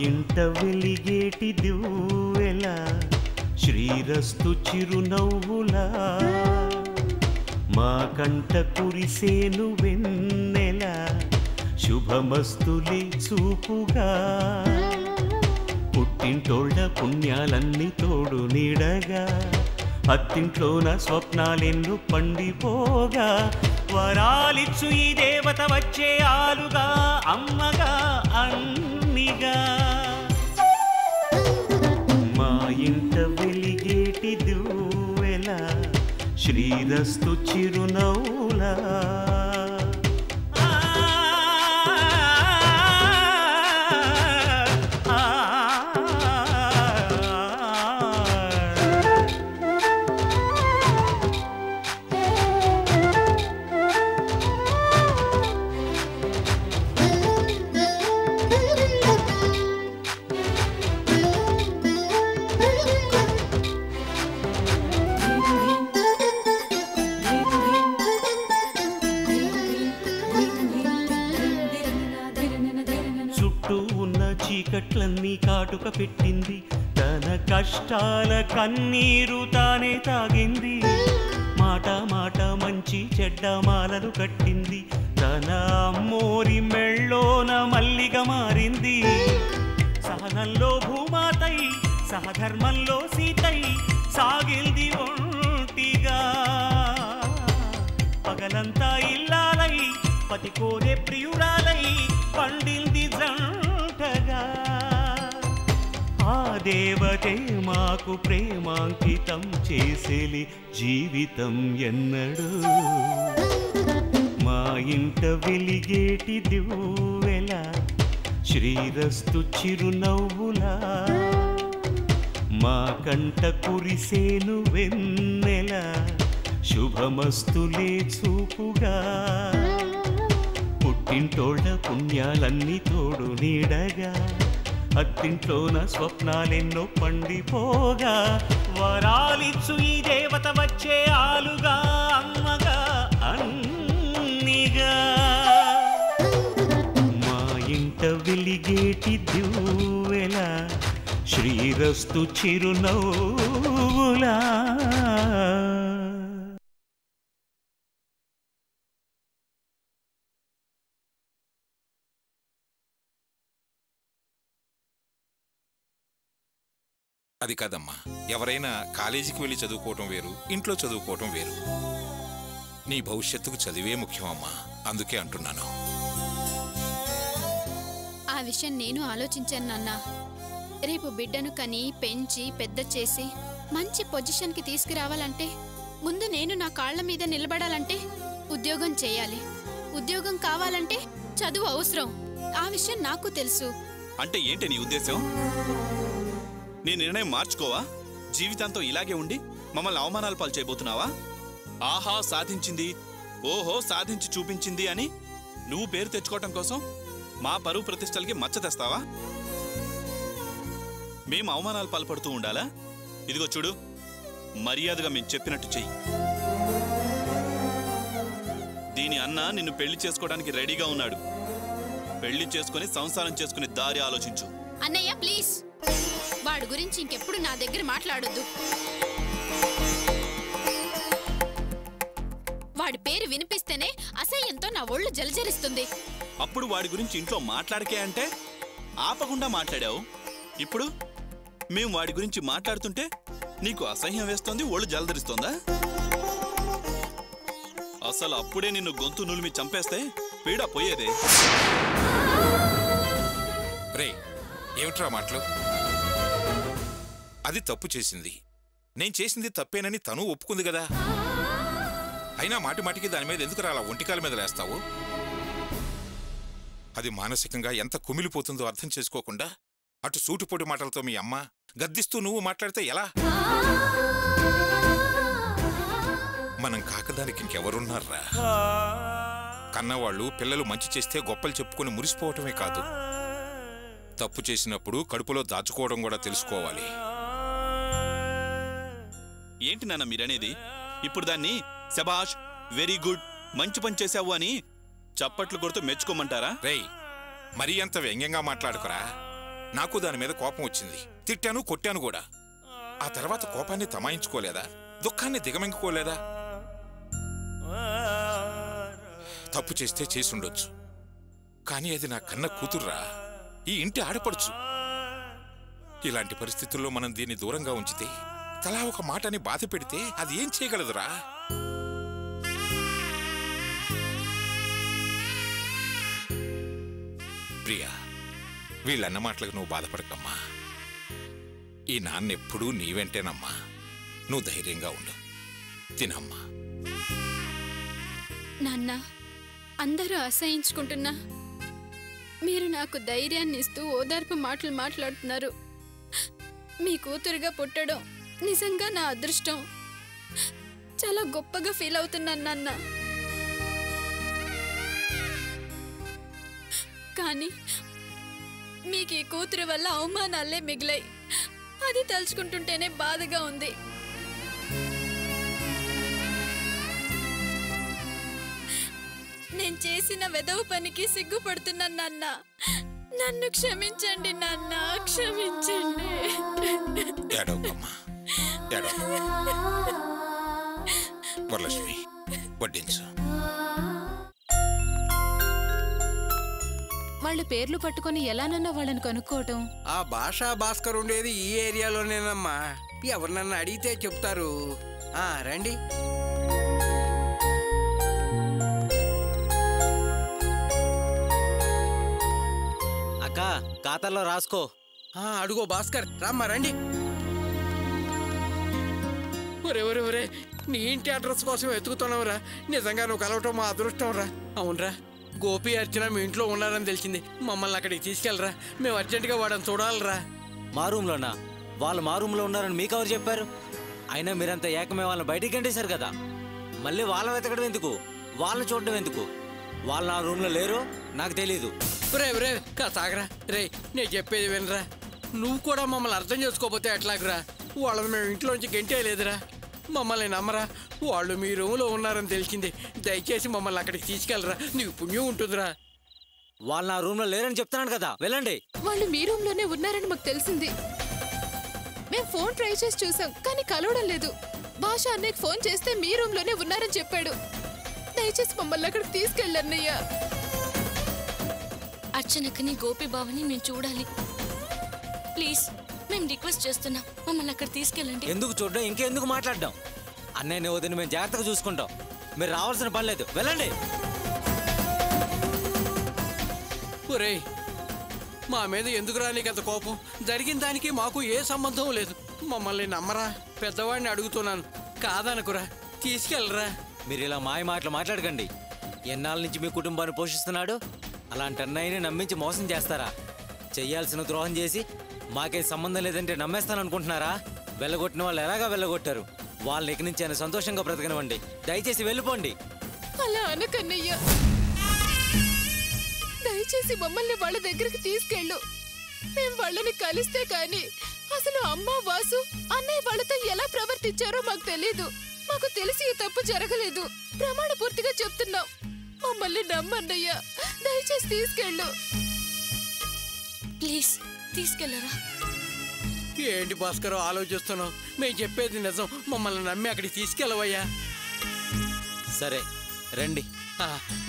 ఇంట వెలిగేటి దివ్వెలా శ్రీరస్తు చిరునవ్వులా మా కంట కురిసేను వెన్నెలా శుభమస్తులే చూపుగా పుట్టింటోళ్ళ పుణ్యాలన్నీ తోడు నీడగా అత్తింట్లోన స్వప్నాలెన్ను పండిపోగా వరాలిచ్చు ఈ దేవత వచ్చే ఆలుగా అమ్మగా అన్నిగా మా ఇంట వెలిగేటి దివ్వెలా శ్రీరస్తు చిరునవ్వులా చీకట్లన్నీ కాటుక పెట్టింది తన కష్టాల కన్నీరు తానే తాగింది మాట మాట మంచి చెడ్డ మాలలు కట్టింది తన అమ్మోరి మెళ్ళోన మల్లిగా మారింది సహనంలో భూమాతై సహధర్మంలో సీతై సాగిల్ది ఒంటిగా పగలంతా ఇల్లాలై పతి కోరే ప్రియురాలై పండింది ఆ దేవతే మాకు ప్రేమాంకితం చేసేలి జీవితం ఎన్నడు మా ఇంట వెలిగేటి దివ్వెలా శ్రీరస్తు చిరునవ్వులా మా కంట కురిసేను వెన్నెలా శుభమస్తులే చూపుగా పుట్టింటోళ్ళ పుణ్యాలన్నీ తోడు నీడగా అత్తింట్లోన స్వప్నాలెన్నో పండిపోగా వరాలిచ్చు ఈ దేవత వచ్చే ఆలుగా అమ్మగా అన్నిగా మా ఇంట వెలిగేటి దివ్వెలా శ్రీరస్తు చిరునవ్వులా అది కాదమ్మా, ఎవరైనా కాలేజీకి వెళ్ళి చదువుకోవటం వేరు, ఇంట్లో చదువుకోవటం వేరు. నీ భవిష్యత్తుకు చదివే ముఖ్యమమ్మా, అందుకే అంటున్నాను. ఆ విషయం నేను ఆలోచించాను నాన్న. రేపు బిడ్డను కని పెంచి పెద్ద చేసి మంచి పొజిషన్కి తీసుకురావాలంటే ముందు నేను నా కాళ్ల మీద నిలబడాలంటే ఉద్యోగం చేయాలి. ఉద్యోగం కావాలంటే చదువు అవసరం. ఆ విషయం నాకు తెలుసు. అంటే ఏంటి నీ ఉద్దేశం? నీ నిర్ణయం మార్చుకోవా? జీవితాంతం ఇలాగే ఉండి మమ్మల్ని అవమానాలు పాలు చేయబోతున్నావా? ఆహా సాధించింది, ఓహో సాధించి చూపించింది అని నువ్వు పేరు తెచ్చుకోవటం కోసం మా పరువు ప్రతిష్టలకి మచ్చ తెస్తావా? మేము అవమానాలు పాల్పడుతూ ఉండాలా? ఇదిగో చూడు, మర్యాదగా మేము చెప్పినట్టు చెయ్యి. దీని అన్న నిన్ను పెళ్లి చేసుకోవడానికి రెడీగా ఉన్నాడు. పెళ్లి చేసుకుని సంసారం చేసుకునే దారి ఆలోచించు. అన్నయ్య ప్లీజ్, వాడి గురించి ఇంకెప్పుడు నా దగ్గర మాట్లాడొద్దు. వాడి పేరు వినిపిస్తేనే అసహ్యంతో నా ఒళ్ళు జలజరిస్తుంది. అప్పుడు వాడి గురించి ఇంట్లో మాట్లాడకే అంటే ఆపకుండా మాట్లాడావు. ఇప్పుడు మేము వాడి గురించి మాట్లాడుతుంటే నీకు అసహ్యం వేస్తోంది, ఒళ్ళు జలధరిస్తోందా? అసలు అప్పుడే నిన్ను గొంతు నులిమి చంపేస్తే పీడ పోయేదే. రే, ఏమిట్రా మాటలు? అది తప్పు చేసింది, నేను చేసింది తప్పేనని తను ఒప్పుకుంది కదా. అయినా మాటి మాటికి దాని మీద ఎందుకు అలా ఒంటికాల మీద లేస్తావు? అది మానసికంగా ఎంత కుమిలిపోతుందో అర్థం చేసుకోకుండా అటు సూటిపోటి మాటలతో మీ అమ్మ గద్దిస్తూ నువ్వు మాట్లాడితే ఎలా? చెప్పుకోవడానికి ఇంకెవరున్నారా? కన్నవాళ్ళు పిల్లలు మంచి చేస్తే గొప్పలు చెప్పుకొని మురిసిపోవటమే కాదు, తప్పు చేసినప్పుడు కడుపులో దాచుకోవడం కూడా తెలుసుకోవాలి. ఏంటి నాన్న మీరనేది? ఇప్పుడు దాన్ని శబాష్, వెరీ గుడ్, మంచి పని చేశావు అని చప్పట్లు కొడుతూ మెచ్చుకోమంటారా? రేయ్, మరీ అంత వ్యంగ్యంగా మాట్లాడుకురా. నాకు దాని మీద కోపం వచ్చింది, తిట్టాను, కొట్టాను కూడా. ఆ తర్వాత కోపాన్ని తమాయించుకోలేదా? దుఃఖాన్ని దిగమింగుకోలేదా? తప్పు చేస్తే చేసుండొచ్చు, కానీ అది నా కన్న కూతుర్రా, ఈ ఇంటి ఆడపడుచు. ఇలాంటి పరిస్థితుల్లో మనం దీన్ని దూరంగా ఉంచితే, తలా ఒక మాటని బాధ పెడితే అది ఏం చేయగలదురా? ప్రియా, వీళ్ళన్న మాటలకు నువ్వు బాధపడకమ్మా. ఈ నాన్నెప్పుడూ నీ వెంటేనమ్మా. నువ్వు ధైర్యంగా ఉండు, తినమ్మా. నాన్న, అందరూ అసహించుకుంటున్నా మీరు నాకు ధైర్యాన్ని ఇస్తూ ఓదార్పు మాటలు మాట్లాడుతున్నారు. మీ కూతురుగా పుట్టడం నిజంగా నా అదృష్టం. చాలా గొప్పగా ఫీల్ అవుతున్నాను నాన్న. కానీ మీకు ఈ కూతురు వల్ల అవమానాలే మిగిలాయి. అది తలుచుకుంటుంటేనే బాధగా ఉంది. నేను చేసిన వెధవ పనికి సిగ్గుపడుతున్నాను నాన్న. నన్ను క్షమించండి నాన్న, క్షమించండి. వరలక్ష్మి, వడ్డించు. వాళ్ళ పేర్లు పట్టుకొని ఎలానన్నా వాళ్ళని కనుక్కోవటం? ఆ భాషా భాస్కర్ ఉండేది ఈ ఏరియాలోనేనమ్మా. ఎవరినన్నా అడిగితే చెప్తారు. రండి. అక్క, ఖాతాలో రాసుకో. అడుగో భాస్కర్, రామ్మా రండి. ఒరే, నీ ఇంటి అడ్రస్ కోసం వెతుకుతున్నావురా. నిజంగా నువ్వు కలవటం మా అదృష్టం రా. అవునరా, గోపి అర్చన మీ ఇంట్లో ఉన్నారని తెలిసింది. మమ్మల్ని అక్కడికి తీసుకెళ్ళరా, మేము అర్జెంటుగా వాడని చూడాలరా. మా రూమ్లోనా? వాళ్ళు మా రూమ్లో ఉన్నారని మీకు ఎవరు చెప్పారు? అయినా మీరంతా ఏకమే వాళ్ళని బయటికి గంటేశారు కదా. మళ్ళీ వాళ్ళని వెతకడం ఎందుకు? వాళ్ళని చూడడం ఎందుకు? వాళ్ళు నా రూమ్లో లేరు, నాకు తెలీదు. రే కాసాగరా. రే, నేను చెప్పేది వినరా. నువ్వు కూడా మమ్మల్ని అర్థం చేసుకోకపోతే ఎట్లాగరా? వాళ్ళని మేము ఇంట్లోంచి గెంటేయలేదురా. మమ్మల్ని నమ్మరా. వాళ్ళు మీ రూమ్లో ఉన్నారని తెలిసింది. దయచేసి మమ్మల్ని అక్కడికి తీసుకెళ్ళరా, నీకు పుణ్యం ఉంటుందిరా. వాళ్ళు నా రూమ్లో లేరని చెప్తున్నాను కదా, వెళ్ళండి. వాళ్ళు మీ రూమ్ లోనే ఉన్నారని మాకు తెలిసింది. మేము ఫోన్ ట్రై చేసి చూసాం, కానీ కలవడం లేదు. భాష అన్నయ్యకి ఫోన్ చేస్తే మీ రూమ్ లోనే ఉన్నారని చెప్పాడు. దయచేసి మమ్మల్ని అక్కడికి తీసుకెళ్ళన్నయ్యా. అర్చనకని, గోపి బావని మేము చూడాలి. ప్లీజ్, మేము రిక్వెస్ట్ చేస్తున్నాం, మమ్మల్ని అక్కడ తీసుకెళ్ళండి. ఎందుకు చూడడం, ఇంకెందుకు మాట్లాడడం? అన్నయ్య వదిన మేము జాగ్రత్తగా చూసుకుంటాం. మీరు రావాల్సిన పని లేదు, వెళ్ళండి. ఒరేయ్, మా మీద ఎందుకురా నీకంత కోపం? జరిగిన దానికి మాకు ఏ సంబంధం లేదు. మమ్మల్ని నమ్మరా. పెద్దవాడిని అడుగుతున్నాను, కాదనుకురా, తీసుకెళ్ళరా. మీరు ఇలా మాయ మాటలు మాట్లాడకండి. ఎన్నాళ్ళ నుంచి మీ కుటుంబాన్ని పోషిస్తున్నాడు. అలాంటి అన్నయ్యని నమ్మించి మోసం చేస్తారా? చెయ్యాల్సిన ద్రోహం చేసి మాకేం సంబంధం లేదంటే నమ్మేస్తాననుకుంటున్నారా? వెళ్ళగొట్టిన వాళ్ళు ఎలాగా వెళ్ళగొట్టారు? వాళ్ళని ఇక నుంచి ఆయన సంతోషంగా బ్రతకనివ్వండి. దయచేసి వెళ్ళిపోండి. అలా అనకన్నయ్యా, దయచేసి మమ్మల్ని వాళ్ళ దగ్గరికి తీసుకెళ్ళు. మేము వాళ్ళని కలిస్తే కానీ అసలు అమ్మ, వాసు, అన్నయ్య వాళ్ళతో ఎలా ప్రవర్తించారో మాకు తెలీదు. మాకు తెలిసి ఈ తప్పు జరగలేదు. ప్రమాణ పూర్తిగా చెప్తున్నాం, మమ్మల్ని నమ్మన్నయ్యా. దయచేసి తీసుకెళ్ళు. ప్లీజ్ తీసుకెళ్ళరా. ఏంటి భాస్కర్ ఆలోచిస్తున్నావు? మేము చెప్పేది నిజం. మమ్మల్ని నమ్మి అక్కడికి తీసుకెళ్ళవయ్యా. సరే రండి.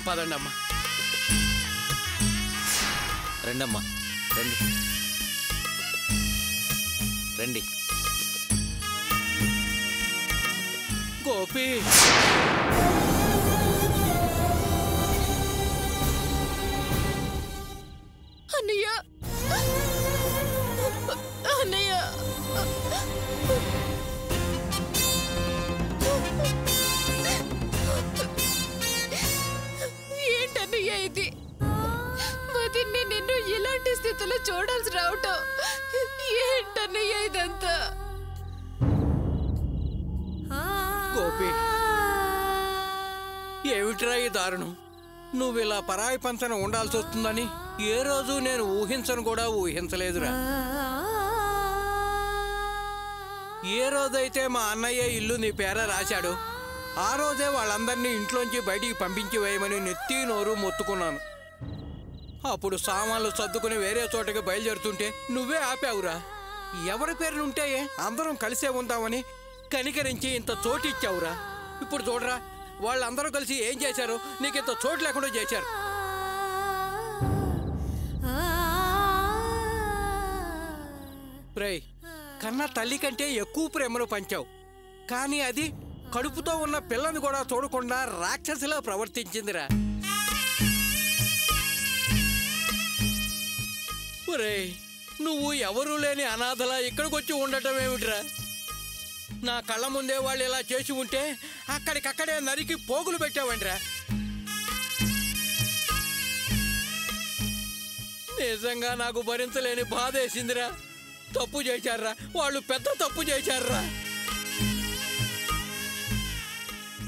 పదండి అమ్మా. రండమ్మా, రండి రండి. గోపి, అన్నయ్య, అన్నయ్య, ఏంటన్నయ్య ఇది? వదిన్ని నిన్ను ఇలాంటి స్థితిలో చూడాల్సి రావటం ఏంటన్నయ్య ఇదంతా? గోపి, ఏమిట్రా ఈ దారుణం? నువ్వు ఇలా పరాయి పంచన ఉండాల్సి వస్తుందని ఏ రోజు నేను ఊహించను కూడా ఊహించలేదురా. ఏ రోజైతే మా అన్నయ్య ఇల్లు నీ పేర రాశాడో ఆ రోజే వాళ్ళందరినీ ఇంట్లోంచి బయటికి పంపించి వేయమని నెత్తి నోరు మొత్తుకున్నాను. అప్పుడు సామాన్లు సర్దుకుని వేరే చోటకి బయలుదేరుతుంటే నువ్వే ఆపావురా. ఎవరి పేరునుంటే అందరం కలిసే ఉందామని కనికరించి ఇంత చోటు ఇచ్చావురా. ఇప్పుడు చూడరా, వాళ్ళందరూ కలిసి ఏం చేశారో నీకు ఇంత చోటు లేకుండా చేశారు. రేయ్, కన్నా తల్లి కంటే ఎక్కువ ప్రేమను పంచావు, కానీ అది కడుపుతో ఉన్న పిల్లని కూడా చూడకుండా రాక్షసిలా ప్రవర్తించిందిరా. ఒరేయ్, నువ్వు ఎవరూ లేని అనాథలా ఇక్కడికి వచ్చి ఉండటం ఏమిట్రా? నా కళ్ళ ముందే వాళ్ళు ఇలా చేసి ఉంటే అక్కడికక్కడే నరికి పోగులు పెట్టావంట్రా. నిజంగా నాకు భరించలేని బాధ వేసిందిరా. తప్పు చేశారా, వాళ్ళు పెద్ద తప్పు చేశారా.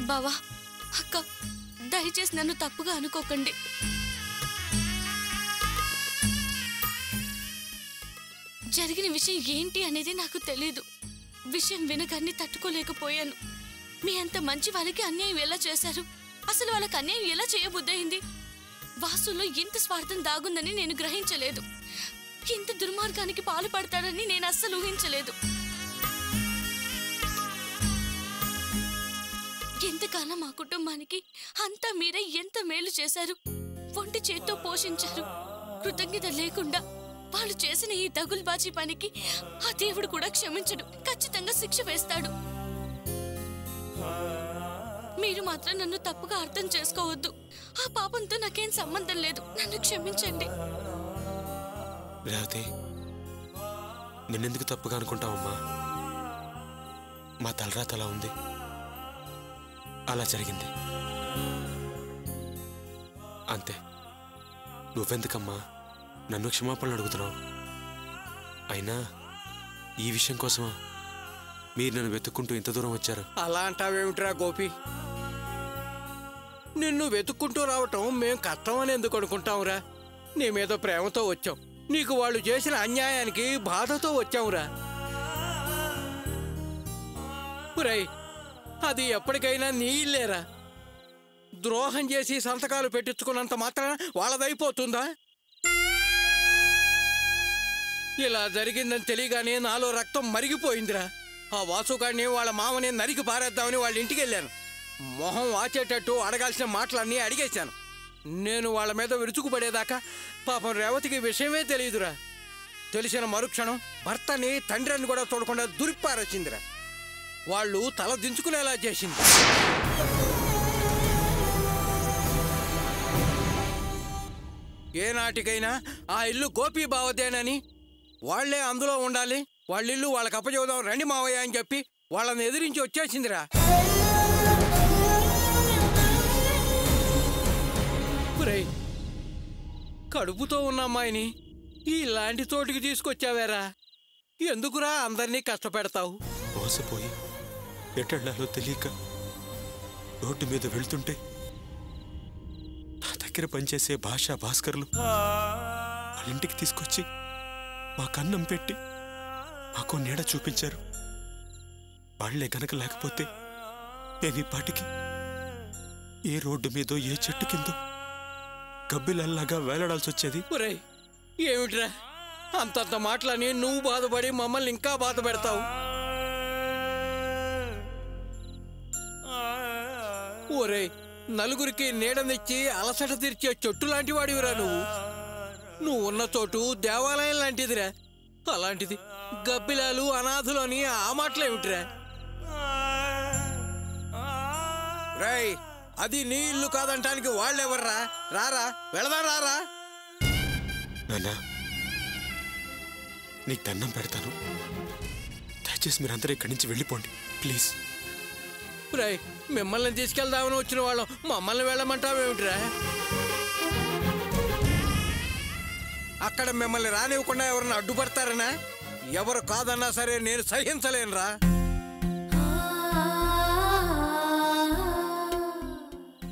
బావా, అక్క, దయచేసి నన్ను తప్పుగా అనుకోకండి. జరిగిన విషయం ఏంటి అనేది నాకు తెలీదు. విషయం వినగాన్ని తట్టుకోలేకపోయాను. మీ అంత మంచి వాళ్ళకి అన్యాయం ఎలా చేశారు? అసలు వాళ్ళకి అన్యాయం ఎలా చేయబుద్దయింది? వాసులో ఇంత స్వార్థం దాగుందని నేను గ్రహించలేదు. ఇంత దుర్మార్గానికి పాల్పడతాడని నేను అస్సలు ఊహించలేదు. ఎంతకాలం మా కుటుంబానికి అంతా మీరే ఎంత మేలు చేశారు. ఒంటి చేత్తో పోషించారు. కృతజ్ఞత లేకుండా వాళ్ళు చేసిన ఈ దగుల్బాజీ పనికి ఆ దేవుడు కూడా క్షమించడు. ఖచ్చితంగా శిక్ష వేస్తాడు. మీరు మాత్రం నన్ను తప్పుగా అర్థం చేసుకోవద్దు. ఆ పాపంతో నాకేం సంబంధం లేదు. నన్ను క్షమించండి. రేవతి, నిన్నెందుకు తప్పుగా అనుకుంటావమ్మా? మా తలరాత అలా ఉంది, అలా జరిగింది అంతే. నువ్వెందుకమ్మా నన్ను క్షమాపణలు అడుగుతున్నావు? అయినా ఈ విషయం కోసమా మీరు నన్ను వెతుక్కుంటూ ఇంత దూరం వచ్చారు? అలా అంటావేమిట్రా గోపి? నిన్ను వెతుక్కుంటూ రావటం మేం కష్టమని ఎందుకు అనుకుంటాంరా? నీ మీద ప్రేమతో వచ్చాం. నీకు వాళ్ళు చేసిన అన్యాయానికి బాధతో వచ్చావురా. రేయ్, అది ఎప్పటికైనా నీ ఇల్లేరా. ద్రోహం చేసి సంతకాలు పెట్టించుకున్నంత మాత్రాన వాళ్ళదైపోతుందా? ఇలా జరిగిందని తెలియగానే నాలో రక్తం మరిగిపోయిందిరా. ఆ వాసుగాడిని వాళ్ళ మామని నరికి పారేద్దామని వాళ్ళ ఇంటికి వెళ్ళాను. మొహం వాచేటట్టు అడగాల్సిన మాటలన్నీ అడిగేశాను. నేను వాళ్ళ మీద విరుచుకుపడేదాకా పాపం రేవతికి విషయమే తెలియదురా. తెలిసిన మరుక్షణం భర్తని తండ్రిని కూడా చూడకుండా దురిపారొచ్చిందిరా. వాళ్ళు తల దించుకునేలా చేసింది. ఏనాటికైనా ఆ ఇల్లు గోపీ బావదేనని, వాళ్లే అందులో ఉండాలి, వాళ్ళిల్లు వాళ్ళకి అప్పచెబుదాం రండి మావయ్య అని చెప్పి వాళ్ళని ఎదిరించి వచ్చేసిందిరా. కడుపుతో ఉన్న అమ్మాయిని ఇలాంటి చోటుకి తీసుకొచ్చావేరా. ఎందుకురా అందరినీ కష్టపెడతావు? మోసపోయి ఎటెళ్లాలో తెలియక రోడ్డు మీద వెళ్తుంటే నా దగ్గర పనిచేసే భాషా భాస్కర్లు వాళ్ళ ఇంటికి తీసుకొచ్చి మా కన్నం పెట్టి మాకు నీడ చూపించారు. వాళ్లే గనక లేకపోతే నేను ఈ పాటికి ఏ రోడ్డు మీదో ఏ చెట్టు కిందో గబ్బిలల్లాగా వేలాడాల్సి వచ్చేది. ఒరేయ్, ఏమిట్రా అంతంత మాటలని నువ్వు బాధపడి మమ్మల్ని ఇంకా బాధ పెడతావు? ఒరేయ్, నలుగురికి నీడనిచ్చి అలసట తీర్చే చెట్టు లాంటి వాడివిరా నువ్వు. నువ్వు ఉన్న చోటు దేవాలయం లాంటిదిరా. అలాంటిది గబ్బిలాలు అనాథులు అని ఆ మాటలేమిట్రా? రేయ్, అది నీ ఇల్లు కాదంటానికి వాళ్ళెవర్రా? రారా, వెళదా రారా. నాన్నా, నీకు దండం పెడతాను, దయచేసి మీరందరూ ఇక్కడి నుంచి వెళ్ళిపోండి ప్లీజ్. రేయ్, మిమ్మల్ని తీసుకెళ్దామని వచ్చిన వాళ్ళం మమ్మల్ని వెళ్ళమంటావేమిట్రా? అక్కడ మిమ్మల్ని రానివ్వకుండా ఎవరన్నా అడ్డుపడతారనా? ఎవరు కాదన్నా సరే నేను సహించలేనురా.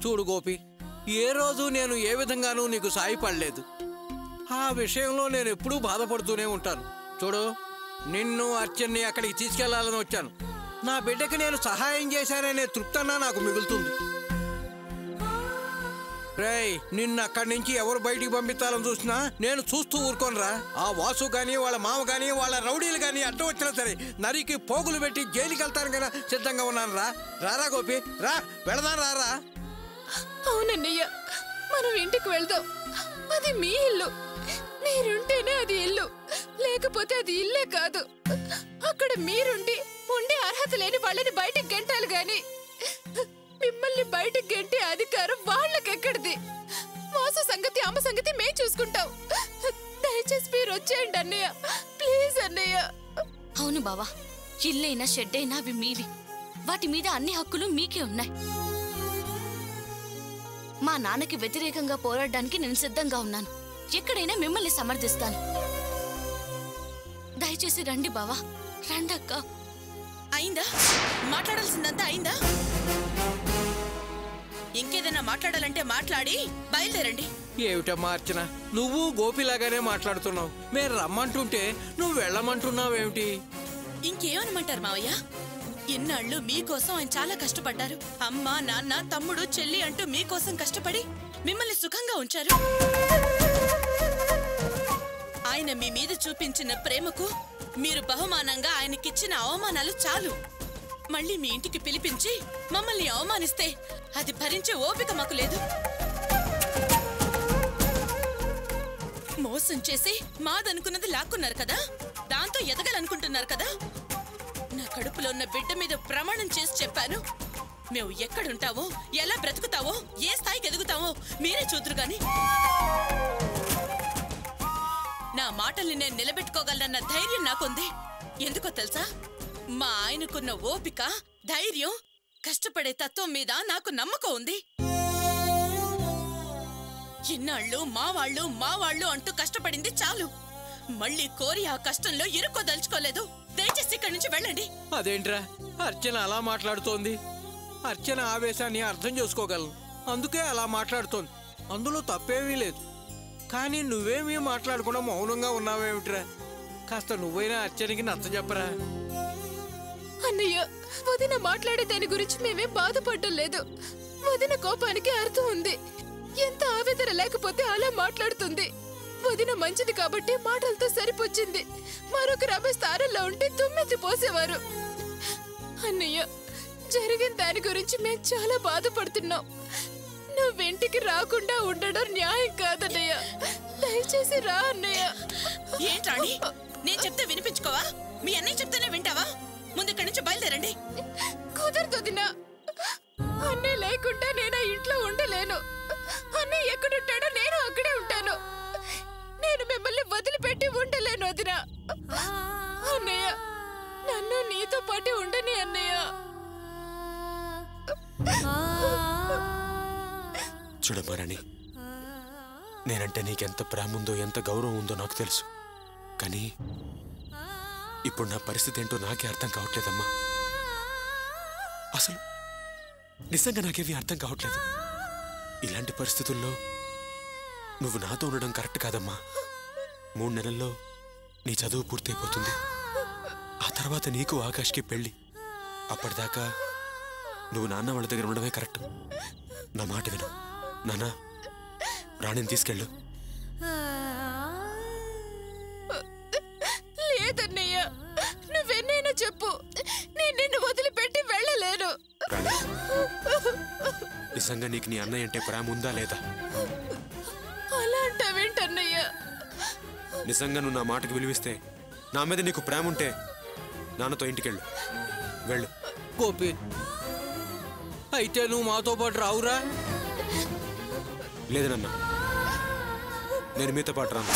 చూడు చూడు గోపి, ఏ రోజు నేను ఏ విధంగానూ నీకు సాయపడలేదు. ఆ విషయంలో నేను ఎప్పుడూ బాధపడుతూనే ఉంటాను. చూడు, నిన్ను అర్చన్ని అక్కడికి తీసుకెళ్లాలని వచ్చాను. నా బిడ్డకి నేను సహాయం చేశాననే తృప్తన్నా నాకు మిగులుతుంది. రేయ్, నిన్ను అక్కడి నుంచి ఎవరు బయటికి పంపించాలని చూసినా నేను చూస్తూ ఊరుకోనరా. ఆ వాసు గాని, వాళ్ళ మామ గాని, వాళ్ళ రౌడీలు గాని అడ్డం వచ్చినా సరే నరికి పోగులు పెట్టి జైలుకి వెళ్తాను కదా సిద్ధంగా ఉన్నాను. రారా గోపి, రా వెళదాం, రారా. అవునన్నయ్య, మనం ఇంటికి వెళ్దాం. అది మీ ఇల్లు. మీరుంటేనే అది ఇల్లు, లేకపోతే అది ఇల్లే కాదు. అక్కడ మీరుండి ఉండే అర్హత లేని వాళ్ళని బయటకు గెంటాలి గాని మిమ్మల్ని బయటకు గెంటే అధికారం వాళ్ళకెక్కడిది? వాసు సంగతి, అమ్మ సంగతి మేం చూసుకుంటాం. దయచేసి మీరు వచ్చేయండి అన్నయ్య, ప్లీజ్ అన్నయ్య. అవును బావా, ఇల్లైనా షెడ్ అయినా అవి మీవి. వాటి మీద అన్ని హక్కులు మీకే ఉన్నాయి. మా నాన్నకి వ్యతిరేకంగా పోరాడడానికి నేను సిద్ధంగా ఉన్నాను. ఎక్కడైనా మిమ్మల్ని సమర్థిస్తాను. దయచేసి రండి బావా, రండక్క. అయిందా? మాట్లాడాల్సిందంతా అయిందా? ఇంకేదైనా మాట్లాడాలంటే మాట్లాడి బయలుదేరండి. ఏమిటమ్మా అర్చన, నువ్వు గోపిలాగానే మాట్లాడుతున్నావు. మేము రమ్మంటుంటే నువ్వు వెళ్ళమంటున్నావేమిటి? ఇంకేమనమంటారు మావయ్య? ఇన్నాళ్ళు మీకోసం ఆయన చాలా కష్టపడ్డారు. అమ్మ, నాన్న, తమ్ముడు, చెల్లి అంటూ మీకోసం కష్టపడి మిమ్మల్ని సుఖంగా ఉంచారు. ఆయన మీ మీద చూపించిన ప్రేమకు మీరు బహుమానంగా ఆయనకిచ్చిన అవమానాలు చాలు. మళ్ళీ మీ ఇంటికి పిలిపించి మమ్మల్ని అవమానిస్తే అది భరించే ఓపిక మాకు లేదు. మోసం చేసి మాదనుకున్నది లాక్కున్నారు కదా, దాంతో ఎదగాలనుకుంటున్నారు కదా. నా కడుపులో ఉన్న బిడ్డ మీద ప్రమాణం చేసి చెప్పాను, మేము ఎక్కడుంటావో, ఎలా బ్రతుకుతావో, ఏ స్థాయికి ఎదుగుతావో మీరే చూదురు గాని. నా మాటల్ని నేను నిలబెట్టుకోగలనన్న ధైర్యం నాకుంది. ఎందుకో తెలుసా? మా ఆయనకున్న ఓపిక, ధైర్యం, కష్టపడే తత్వం మీద నాకు నమ్మకం ఉంది. ఇన్నాళ్ళు మావాళ్ళు అంటూ కష్టపడింది చాలు. మళ్ళీ కోరి ఆ కష్టంలో ఇరుక్కోదలుచుకోలేదు. దయచేసి ఇక్కడి నుంచి వెళ్ళండి. అదేంట్రా అర్చన అలా మాట్లాడుతోంది? అర్చన ఆవేశాన్ని అర్థం చేసుకోగలను, అందుకే అలా మాట్లాడుతోంది. అందులో తప్పేమీ లేదు. కానీ నువ్వేమీ మాట్లాడకుండా మౌనంగా ఉన్నావేమిట్రా? కాస్త నువ్వైనా అర్చనకి నచ్చ చెప్పరా. అన్నయ్య, వదిన మాట్లాడే దాని గురించి మేమేం బాధపడ్డం లేదు. వదిన కోపానికి అర్థం ఉంది. ఎంత ఆవేదన లేకపోతే అలా మాట్లాడుతుంది. వదిన మంచిది కాబట్టి మాటలతో సరిపోచ్చింది. మరొక రమే స్థానంలో ఉంటే తుమ్మెత్తి పోసేవారు. అన్నయ్య, జరిగిన దాని గురించి మేము చాలా బాధపడుతున్నాం. నువ్వింటికి రాకుండా ఉండడం న్యాయం కాదన్నయ్య. దయచేసి రా అన్నయ్య. ఏంట్రాణి, నేను చెప్తే వినిపించుకోవా? మీ అన్నయ్య చెప్తేనే వింటావా? ముందు ఇక్కడి నుంచి బయలుదేరండి. కుదరదు వదినా. అన్నయ్య లేకుండా నేను ఆ ఇంట్లో ఉండలేను. అన్నయ్య ఎక్కడుంటాడో నేను అక్కడే ఉంటాను. నేను మిమ్మల్ని వదిలిపెట్టి ఉండలేను వదినా. అన్నయ్య, నన్ను నీతో పాటు ఉండని అన్నయ్య. చూడమ్మా రాణి, నేనంటే నీకెంత ప్రేమ ఉందో, ఎంత గౌరవం ఉందో నాకు తెలుసు. కానీ ఇప్పుడు నా పరిస్థితి ఏంటో నాకే అర్థం కావట్లేదమ్మా. అసలు నిజంగా నాకేమీ అర్థం కావట్లేదు. ఇలాంటి పరిస్థితుల్లో నువ్వు నాతో ఉండడం కరెక్ట్ కాదమ్మా. 3 నెలల్లో నీ చదువు పూర్తయిపోతుంది. ఆ తర్వాత నీకు ఆకాష్కి పెళ్ళి. అప్పటిదాకా నువ్వు నాన్న వాళ్ళ దగ్గర ఉండడమే కరెక్ట్. నా మాట విను నాన్న. రాణిని తీసుకెళ్ళు. లేదన్నయ్య, నువ్వెన్నైనా చెప్పు, నేను నిన్ను వదిలిపెట్టి వెళ్ళలేను. నిజంగా నీకు నీ అన్నయ్య అంటే ప్రేమ ఉందా లేదా? అలా అంటావేంటన్నయ్య? నిజంగా నువ్వు నా మాటకు విలువిస్తే, నా మీద నీకు ప్రేమ ఉంటే నాన్నతో ఇంటికెళ్ళు. వెళ్ళు. గోపి, అయితే నువ్వు మాతో పాటు రావురా? లేదు నాన్న, నేను మీతో పాటు రాను.